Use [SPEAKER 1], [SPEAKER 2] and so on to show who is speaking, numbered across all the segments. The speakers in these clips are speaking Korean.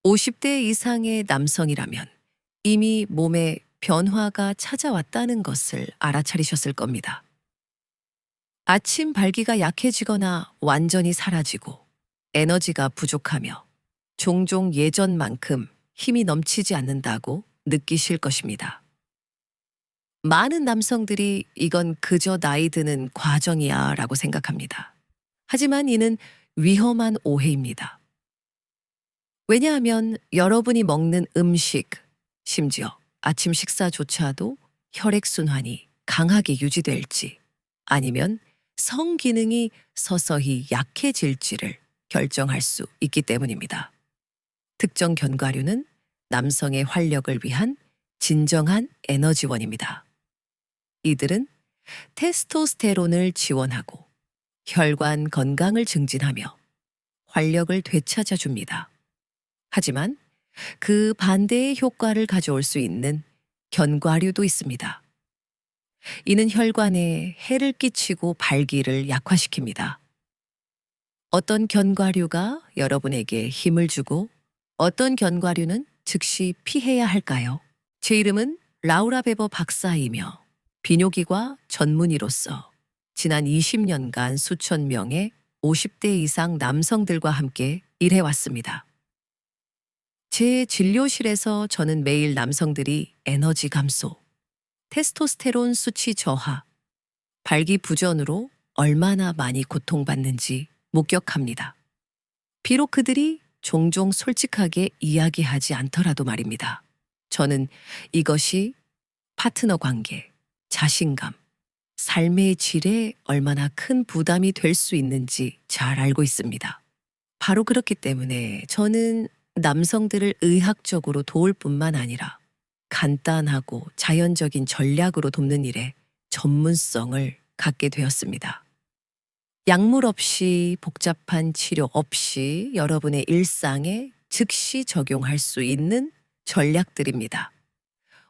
[SPEAKER 1] 50대 이상의 남성이라면 이미 몸에 변화가 찾아왔다는 것을 알아차리셨을 겁니다. 아침 발기가 약해지거나 완전히 사라지고 에너지가 부족하며 종종 예전만큼 힘이 넘치지 않는다고 느끼실 것입니다. 많은 남성들이 이건 그저 나이 드는 과정이야 라고 생각합니다. 하지만 이는 위험한 오해입니다. 왜냐하면 여러분이 먹는 음식, 심지어 아침 식사조차도 혈액순환이 강하게 유지될지 아니면 성기능이 서서히 약해질지를 결정할 수 있기 때문입니다. 특정 견과류는 남성의 활력을 위한 진정한 에너지원입니다. 이들은 테스토스테론을 지원하고 혈관 건강을 증진하며 활력을 되찾아 줍니다. 하지만 그 반대의 효과를 가져올 수 있는 견과류도 있습니다. 이는 혈관에 해를 끼치고 발기를 약화시킵니다. 어떤 견과류가 여러분에게 힘을 주고 어떤 견과류는 즉시 피해야 할까요? 제 이름은 라우라 베버 박사이며 비뇨기과 전문의로서 지난 20년간 수천 명의 50대 이상 남성들과 함께 일해왔습니다. 제 진료실에서 저는 매일 남성들이 에너지 감소, 테스토스테론 수치 저하, 발기부전으로 얼마나 많이 고통받는지 목격합니다. 비록 그들이 종종 솔직하게 이야기하지 않더라도 말입니다. 저는 이것이 파트너 관계, 자신감, 삶의 질에 얼마나 큰 부담이 될 수 있는지 잘 알고 있습니다. 바로 그렇기 때문에 저는 남성들을 의학적으로 도울 뿐만 아니라 간단하고 자연적인 전략으로 돕는 일에 전문성을 갖게 되었습니다. 약물 없이 복잡한 치료 없이 여러분의 일상에 즉시 적용할 수 있는 전략들입니다.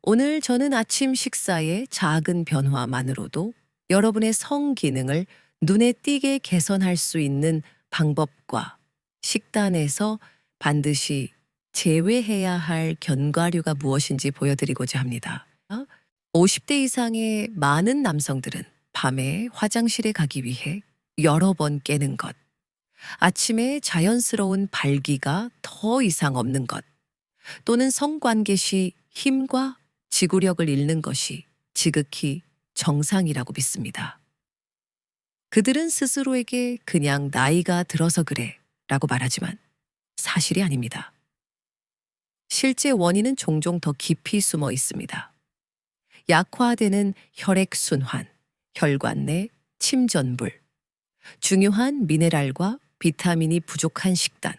[SPEAKER 1] 오늘 저는 아침 식사의 작은 변화만으로도 여러분의 성기능을 눈에 띄게 개선할 수 있는 방법과 식단에서 반드시 제외해야 할 견과류가 무엇인지 보여드리고자 합니다. 50대 이상의 많은 남성들은 밤에 화장실에 가기 위해 여러 번 깨는 것, 아침에 자연스러운 발기가 더 이상 없는 것, 또는 성관계 시 힘과 지구력을 잃는 것이 지극히 정상이라고 믿습니다. 그들은 스스로에게 그냥 나이가 들어서 그래 라고 말하지만 사실이 아닙니다. 실제 원인은 종종 더 깊이 숨어 있습니다. 약화되는 혈액순환, 혈관 내 침전물, 중요한 미네랄과 비타민이 부족한 식단,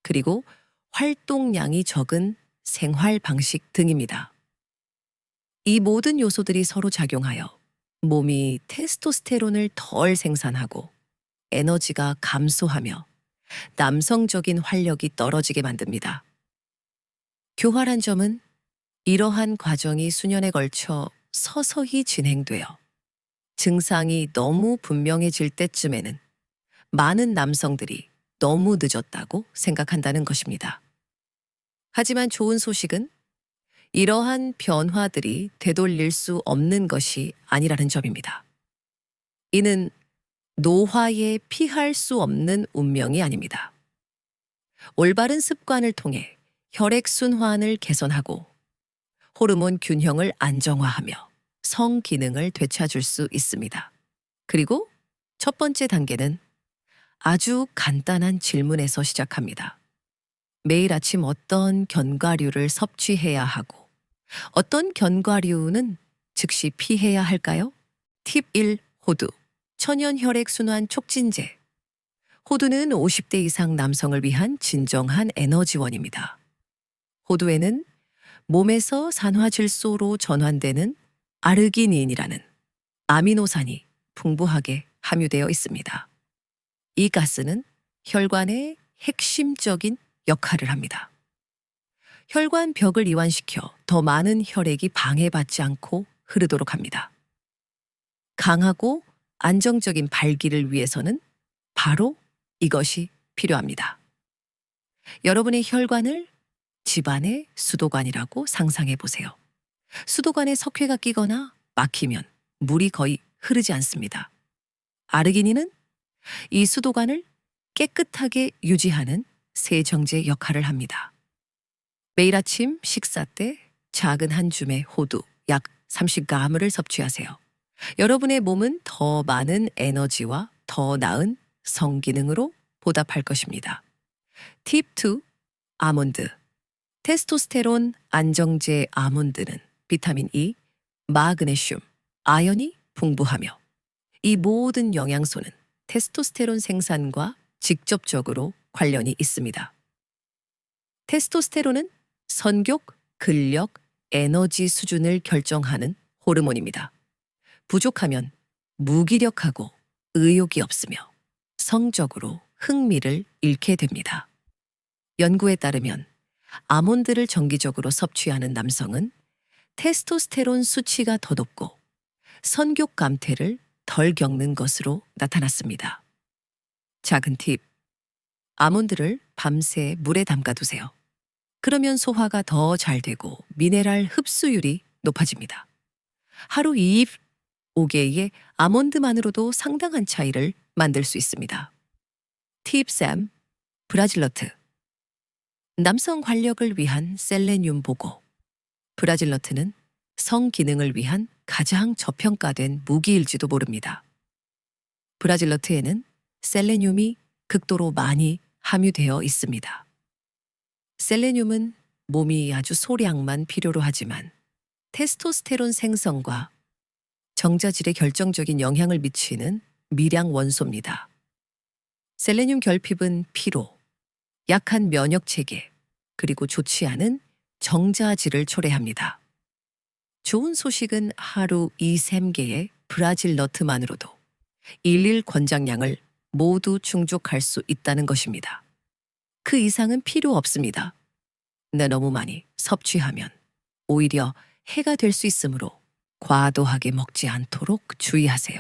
[SPEAKER 1] 그리고 활동량이 적은 생활 방식 등입니다. 이 모든 요소들이 서로 작용하여 몸이 테스토스테론을 덜 생산하고 에너지가 감소하며 남성적인 활력이 떨어지게 만듭니다. 교활한 점은 이러한 과정이 수년에 걸쳐 서서히 진행되어 증상이 너무 분명해질 때쯤에는 많은 남성들이 너무 늦었다고 생각한다는 것입니다. 하지만 좋은 소식은 이러한 변화들이 되돌릴 수 없는 것이 아니라는 점입니다. 이는 노화에 피할 수 없는 운명이 아닙니다. 올바른 습관을 통해 혈액순환을 개선하고 호르몬 균형을 안정화하며 성기능을 되찾을 수 있습니다. 그리고 첫 번째 단계는 아주 간단한 질문에서 시작합니다. 매일 아침 어떤 견과류를 섭취해야 하고 어떤 견과류는 즉시 피해야 할까요? 팁 1. 호두. 천연 혈액순환 촉진제. 호두는 50대 이상 남성을 위한 진정한 에너지원입니다. 호두에는 몸에서 산화질소로 전환되는 아르기닌이라는 아미노산이 풍부하게 함유되어 있습니다. 이 가스는 혈관의 핵심적인 역할을 합니다. 혈관 벽을 이완시켜 더 많은 혈액이 방해받지 않고 흐르도록 합니다. 강하고 안정적인 발기를 위해서는 바로 이것이 필요합니다. 여러분의 혈관을 집안의 수도관이라고 상상해 보세요. 수도관에 석회가 끼거나 막히면 물이 거의 흐르지 않습니다. 아르기닌은 이 수도관을 깨끗하게 유지하는 세정제 역할을 합니다. 매일 아침 식사 때 작은 한 줌의 호두 약 30g을 섭취하세요. 여러분의 몸은 더 많은 에너지와 더 나은 성기능으로 보답할 것입니다. 팁 2. 아몬드. 테스토스테론 안정제 아몬드는 비타민 E, 마그네슘, 아연이 풍부하며 이 모든 영양소는 테스토스테론 생산과 직접적으로 관련이 있습니다. 테스토스테론은 성욕, 근력, 에너지 수준을 결정하는 호르몬입니다. 부족하면 무기력하고 의욕이 없으며 성적으로 흥미를 잃게 됩니다. 연구에 따르면 아몬드를 정기적으로 섭취하는 남성은 테스토스테론 수치가 더 높고 성욕 감퇴를 덜 겪는 것으로 나타났습니다. 작은 팁. 아몬드를 밤새 물에 담가두세요. 그러면 소화가 더 잘 되고 미네랄 흡수율이 높아집니다. 하루 2입 5개의 아몬드만으로도 상당한 차이를 만들 수 있습니다. 팁 3. 브라질너트. 남성 관력을 위한 셀레늄 보고. 브라질너트는 성기능을 위한 가장 저평가된 무기일지도 모릅니다. 브라질너트에는 셀레늄이 극도로 많이 함유되어 있습니다. 셀레늄은 몸이 아주 소량만 필요로 하지만 테스토스테론 생성과 정자질에 결정적인 영향을 미치는 미량 원소입니다. 셀레늄 결핍은 피로, 약한 면역 체계, 그리고 좋지 않은 정자질을 초래합니다. 좋은 소식은 하루 2~3개의 브라질 너트만으로도 일일 권장량을 모두 충족할 수 있다는 것입니다. 그 이상은 필요 없습니다. 근데 너무 많이 섭취하면 오히려 해가 될 수 있으므로 과도하게 먹지 않도록 주의하세요.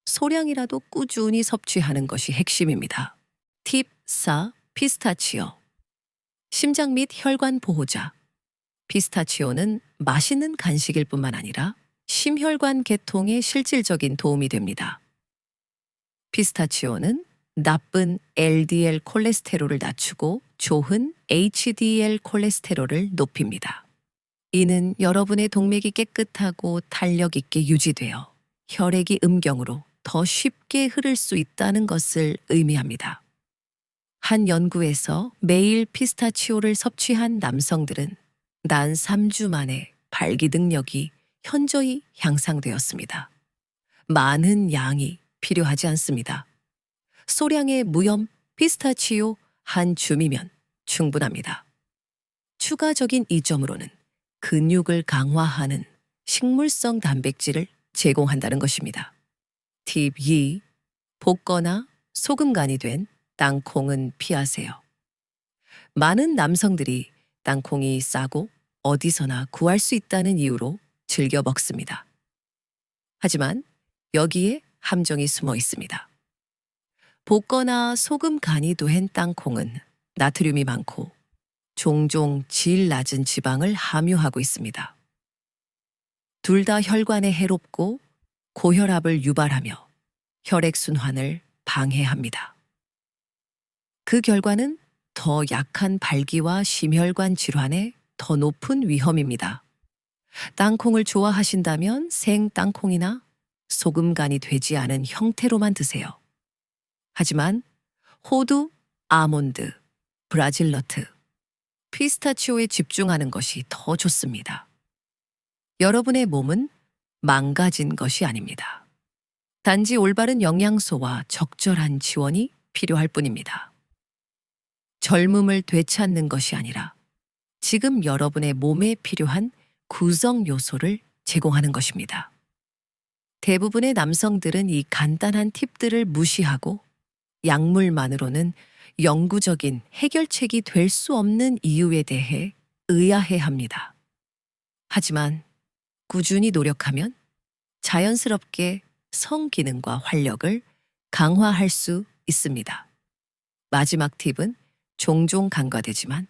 [SPEAKER 1] 소량이라도 꾸준히 섭취하는 것이 핵심입니다. 팁 4. 피스타치오. 심장 및 혈관 보호자. 피스타치오는 맛있는 간식일 뿐만 아니라 심혈관 개통에 실질적인 도움이 됩니다. 피스타치오는 나쁜 LDL 콜레스테롤을 낮추고 좋은 HDL 콜레스테롤을 높입니다. 이는 여러분의 동맥이 깨끗하고 탄력 있게 유지되어 혈액이 음경으로 더 쉽게 흐를 수 있다는 것을 의미합니다. 한 연구에서 매일 피스타치오를 섭취한 남성들은 단 3주 만에 발기 능력이 현저히 향상되었습니다. 많은 양이 필요하지 않습니다. 소량의 무염 피스타치오 한 줌이면 충분합니다. 추가적인 이점으로는 근육을 강화하는 식물성 단백질을 제공한다는 것입니다. 팁 2. 볶거나 소금 간이 된 땅콩은 피하세요. 많은 남성들이 땅콩이 싸고 어디서나 구할 수 있다는 이유로 즐겨 먹습니다. 하지만 여기에 함정이 숨어 있습니다. 볶거나 소금 간이 된 땅콩은 나트륨이 많고 종종 질 낮은 지방을 함유하고 있습니다. 둘 다 혈관에 해롭고 고혈압을 유발하며 혈액순환을 방해합니다. 그 결과는 더 약한 발기와 심혈관 질환의 더 높은 위험입니다. 땅콩을 좋아하신다면 생 땅콩이나 소금 간이 되지 않은 형태로만 드세요. 하지만 호두, 아몬드, 브라질너트, 피스타치오에 집중하는 것이 더 좋습니다. 여러분의 몸은 망가진 것이 아닙니다. 단지 올바른 영양소와 적절한 지원이 필요할 뿐입니다. 젊음을 되찾는 것이 아니라 지금 여러분의 몸에 필요한 구성 요소를 제공하는 것입니다. 대부분의 남성들은 이 간단한 팁들을 무시하고 약물만으로는 영구적인 해결책이 될 수 없는 이유에 대해 의아해합니다. 하지만 꾸준히 노력하면 자연스럽게 성기능과 활력을 강화할 수 있습니다. 마지막 팁은 종종 간과되지만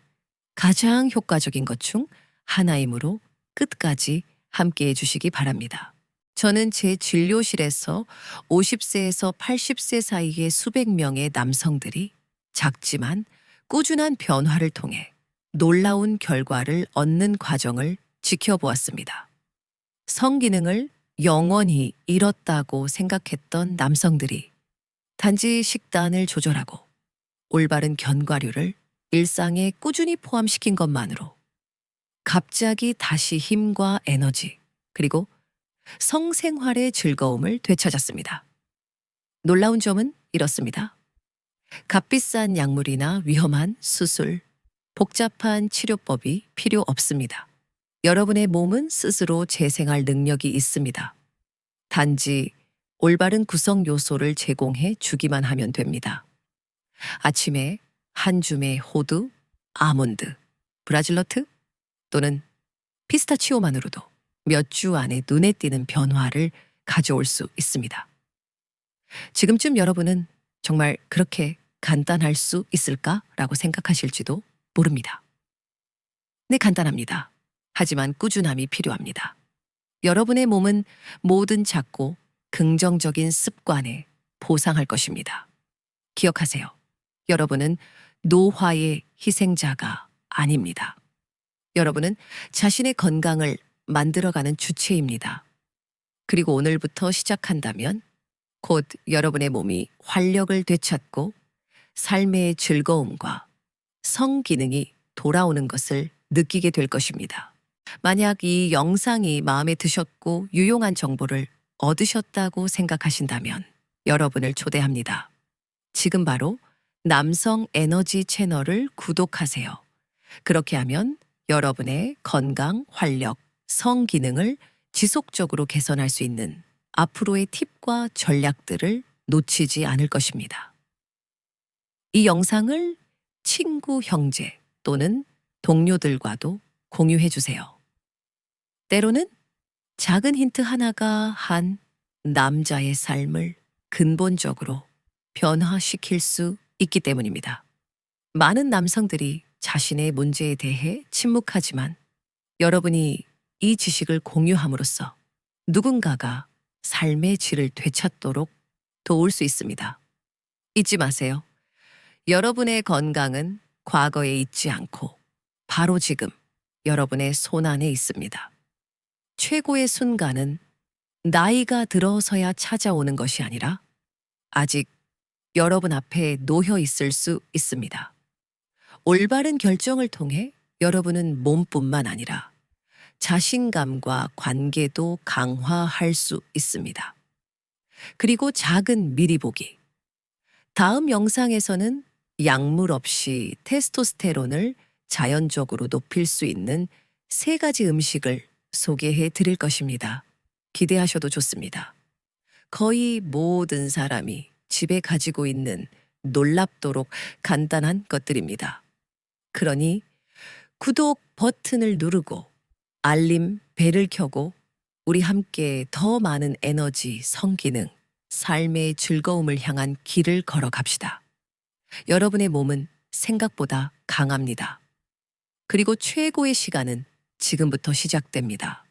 [SPEAKER 1] 가장 효과적인 것 중 하나이므로 끝까지 함께 해주시기 바랍니다. 저는 제 진료실에서 50세에서 80세 사이의 수백 명의 남성들이 작지만 꾸준한 변화를 통해 놀라운 결과를 얻는 과정을 지켜보았습니다. 성기능을 영원히 잃었다고 생각했던 남성들이 단지 식단을 조절하고 올바른 견과류를 일상에 꾸준히 포함시킨 것만으로 갑자기 다시 힘과 에너지, 그리고 성생활의 즐거움을 되찾았습니다. 놀라운 점은 이렇습니다. 값비싼 약물이나 위험한 수술, 복잡한 치료법이 필요 없습니다. 여러분의 몸은 스스로 재생할 능력이 있습니다. 단지 올바른 구성 요소를 제공해 주기만 하면 됩니다. 아침에 한 줌의 호두, 아몬드, 브라질너트 또는 피스타치오만으로도 몇 주 안에 눈에 띄는 변화를 가져올 수 있습니다. 지금쯤 여러분은 정말 그렇게 간단할 수 있을까라고 생각하실지도 모릅니다. 네, 간단합니다. 하지만 꾸준함이 필요합니다. 여러분의 몸은 모든 작고 긍정적인 습관에 보상할 것입니다. 기억하세요. 여러분은 노화의 희생자가 아닙니다. 여러분은 자신의 건강을 만들어가는 주체입니다. 그리고 오늘부터 시작한다면 곧 여러분의 몸이 활력을 되찾고 삶의 즐거움과 성기능이 돌아오는 것을 느끼게 될 것입니다. 만약 이 영상이 마음에 드셨고 유용한 정보를 얻으셨다고 생각하신다면 여러분을 초대합니다. 지금 바로 남성 에너지 채널을 구독하세요. 그렇게 하면 여러분의 건강, 활력, 성기능을 지속적으로 개선할 수 있는 앞으로의 팁과 전략들을 놓치지 않을 것입니다. 이 영상을 친구, 형제 또는 동료들과도 공유해 주세요. 때로는 작은 힌트 하나가 한 남자의 삶을 근본적으로 변화시킬 수 있기 때문입니다. 많은 남성들이 자신의 문제에 대해 침묵하지만 여러분이 이 지식을 공유함으로써 누군가가 삶의 질을 되찾도록 도울 수 있습니다. 잊지 마세요. 여러분의 건강은 과거에 있지 않고 바로 지금 여러분의 손 안에 있습니다. 최고의 순간은 나이가 들어서야 찾아오는 것이 아니라 아직 여러분 앞에 놓여 있을 수 있습니다. 올바른 결정을 통해 여러분은 몸뿐만 아니라 자신감과 관계도 강화할 수 있습니다. 그리고 작은 미리 보기. 다음 영상에서는 약물 없이 테스토스테론을 자연적으로 높일 수 있는 3가지 음식을 소개해 드릴 것입니다. 기대하셔도 좋습니다. 거의 모든 사람이 집에 가지고 있는 놀랍도록 간단한 것들입니다. 그러니 구독 버튼을 누르고 알림 벨을 켜고 우리 함께 더 많은 에너지, 성기능, 삶의 즐거움을 향한 길을 걸어갑시다. 여러분의 몸은 생각보다 강합니다. 그리고 최고의 시간은 지금부터 시작됩니다.